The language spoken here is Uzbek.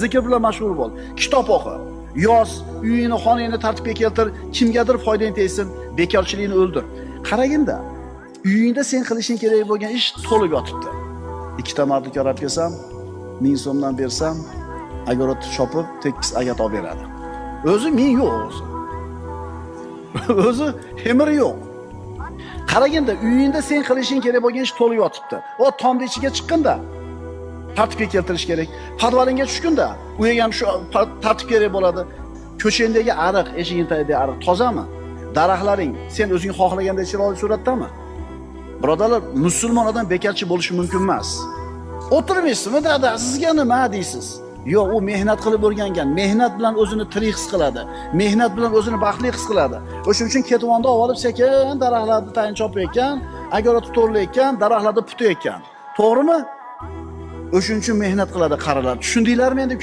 zikr bilan mashg'ul bo'l, kitob o'qi, yoz, uyingni, xonangni tartibga keltir, kimgadir foydang tegsin, bekorchilikni o'ldir. Qaraginda, uyingda sen qilishing kerak bo'lgan ish to'lib yotibdi. Ikkita mardikor olib kelsam, 1000 so'mdan bersam, огородni chopib, tekis agat olib beradi. O'zi 1000 yo'q o'zi. O'zi hemiri yo'q. Qaraganda, uyingda sen qilishing kerak bo'lgan ish to'lib yotibdi. O tomni ichiga chiqqanda tartibga keltirish kerak. Podvalingga tushganda, u ham shu tartib kerak bo'ladi. Ko'changdagi ariq, eshiging tagidagi ariq tozami? Daraxtlaring sen o'zing xohlagandek chiroyli suratdami? Birodarlar, musulmon odam bekarchi bo'lishi mumkin emas. O'tirmaysizmi, dada, sizga nima deysiz? Yo'q, u mehnat qilib o'rgangan, mehnat bilan o'zini tirik his qiladi, mehnat bilan o'zini baxtli his qiladi. O'shuning uchun ketvonda olib sekin daraxtlarni tayin chopayotgan, огородni to'rlayotgan, daraxtlarni putayotgan. To'g'rimi? O'shuning uchun mehnat qiladi qarilar. Tushundinglarmi endi ukalar?